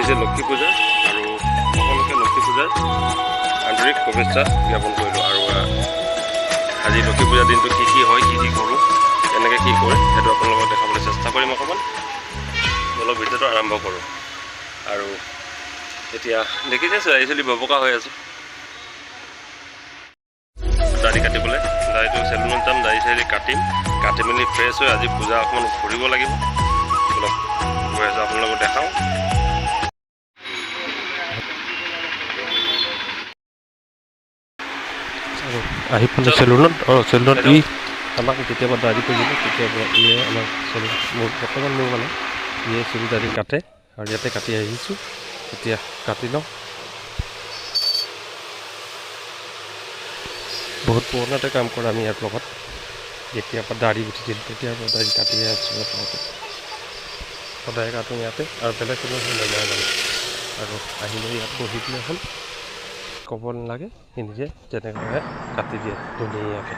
আজি লক্ষী পূজা আৰু সকলোকে লক্ষী পূজাৰ আন্তৰিক শুভেচ্ছা জ্ঞাপন কৰিলোঁ। আৰু আজি লক্ষী পূজাৰ দিনটো কি হয়, কি কৰোঁ, কেনেকৈ কি কৰে সেইটো আপোনালোকক দেখাবলৈ চেষ্টা কৰিম। অকণমান অলপ ভিডিঅ'টো আৰম্ভ কৰোঁ। আৰু এতিয়া দেখিছে চৰাই চলি ববকা হৈ আছোঁ দাড়ি কাটিবলৈ। দাড়িটো চেলুনত যাম, দাড়ি চাড়ি কাটি মেলি ফ্ৰেছ হৈ আজি পূজা অকণমান ফুৰিব লাগিব। অলপ গৈ আছোঁ, আপোনালোকক দেখাওঁ। আহি পালে চেলুনত আমাক কেতিয়াবা দাড়ি কৰিলে, কেতিয়াবা ইয়ে আমাক চেলুন বৰ্তমান মোৰ মানে ইয়ে চুলি দাড়ি কাটে আৰু ইয়াতে কাটি আহিছোঁ। এতিয়া কাটি লওঁ। বহুত পুৰণাতে কাম কৰা আমি ইয়াৰ লগত, যেতিয়াৰ পৰা দাড়ি উঠিছিল তেতিয়াৰ পৰা দাড়ি কাটিয়ে আছোঁ আপোনালোকে। সদায় কাটো ইয়াতে আৰু বেলেগ কোনো নাযায় মানে। আৰু আহিলে ইয়াত বহি দিলে হ'ল, ক'ব নালাগে, সি নিজে যেনেকৈ কাটি দিয়ে ধুনীয়াকৈ।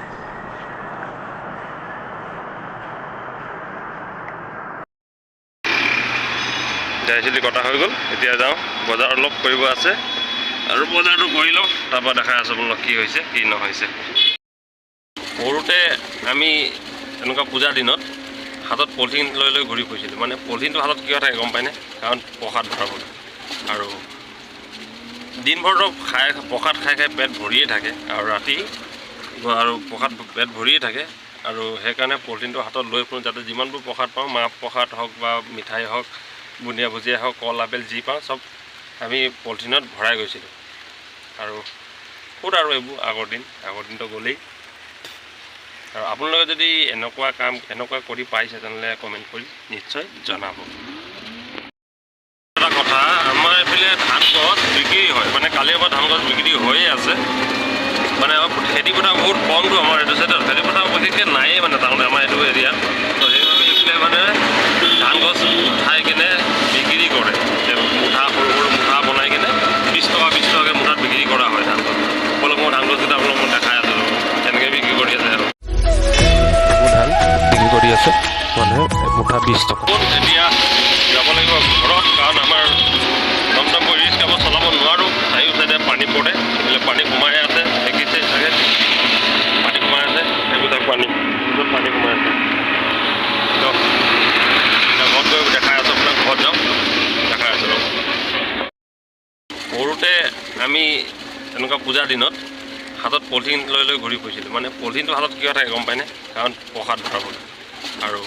দাড়ি চুলি কটা হৈ গ'ল। এতিয়া যাওঁ, বজাৰ অলপ কৰিব আছে আৰু বজাৰটো কৰি লওঁ, তাৰপৰা দেখাই আছোঁ আপোনালোক কি হৈছে কি নহৈছে। সৰুতে আমি এনেকুৱা পূজাৰ দিনত হাতত পলিথিন লৈ ঘূৰি ফুৰিছিলোঁ। মানে পলিথিনটো হাতত কিয় থাকে গম পায়নে? কাৰণ প্ৰসাদ ভৰাবলৈ। আৰু দিনভৰতো প্ৰসাদ খাই পেট ভৰিয়ে থাকে আৰু ৰাতি আৰু প্ৰসাদ পেট ভৰিয়ে থাকে। আৰু সেইকাৰণে পলিথিনটো হাতত লৈ ফুৰোঁ, যাতে যিমানবোৰ প্ৰসাদ পাওঁ, মাহ প্ৰসাদ হওক বা মিঠাই হওক, বুন্দিয়া ভুজিয়া হওক, কল আপেল যি পাওঁ চব আমি পলিথিনত ভৰাই গৈছিলোঁ। আৰু ক'ত আৰু এইবোৰ আগৰ দিনটো গ'লেই। আৰু আপোনালোকে যদি এনেকুৱা কৰি পাইছে তেনেহ'লে কমেণ্ট কৰি নিশ্চয় জনাব। এটা কথা, আমাৰ এইফালে ধান গছ বিক্ৰী হয়, মানে কালিৰ পৰা ধান গছ বিক্ৰী হৈয়ে আছে। মানে খেতি পথাৰ বহুত কমটো আমাৰ এইটো চাইডত, খেতি পথাৰ বিশেষকৈ নায়েই মানে তাৰমানে আমাৰ এইটো এৰিয়াত। তো সেইবাবে এইফালে মানে ধান গছ উঠাই কিনে বিক্ৰী কৰে। মুঠা সৰু মুঠা বনাই কিনে 20 টকাকৈ মুঠাত বিক্ৰী কৰা হয় ধান গছ। সকলোক মই ধান গছকেইটা আপোনালোকক দেখাই আছোঁ কেনেকৈ বিক্ৰী কৰি আছে। আৰু ধান বিক্ৰী কৰি আছে মানুহে মুঠা 20 টকা। এতিয়া যাব লাগিব ঘৰত, কাৰণ আমাৰ টমটম ৰিক্স কামত চলাব নোৱাৰোঁ। চাৰিও চাইডে পানী পৰে, এইফালে পানী সোমাই আছে, দেখিছে চাগে পানী সোমাই আছে, সেইবোৰ পানী সোমাই আছে। ঘৰত গৈ দেখাই আছোঁ আপোনাক, ঘৰত যাওঁ দেখাই আছোঁ। সৰুতে আমি এনেকুৱা পূজাৰ দিনত হাতত পলিথিন লৈ ঘূৰি ফুৰিছিলোঁ। মানে পলিথিনটো হাতত কিয় থাকে গম পায়নে? কাৰণ প্ৰসাদ ভৰাবলৈ। আৰু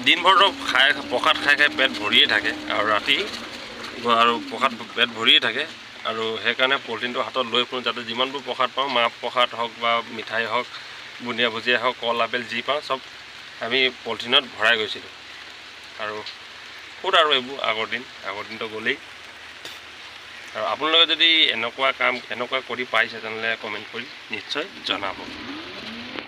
দিনভৰতো প্ৰসাদ খাই পেট ভৰিয়ে থাকে আৰু ৰাতি আৰু প্ৰসাদ পেট ভৰিয়ে থাকে। আৰু সেইকাৰণে পলিথিনটো হাতত লৈ ফুৰোঁ, যাতে যিমানবোৰ প্ৰসাদ পাওঁ, মাহ প্ৰসাদ হওক বা মিঠাই হওক, বুন্দিয়া ভুজিয়া হওক, কল আপেল যি পাওঁ চব আমি পলিথিনত ভৰাই গৈছিলোঁ। আৰু ক'ত আৰু এইবোৰ আগৰ দিনটো গ'লেই। আৰু আপোনালোকে যদি এনেকুৱা কৰি পাইছে তেনেহ'লে কমেণ্ট কৰি নিশ্চয় জনাব।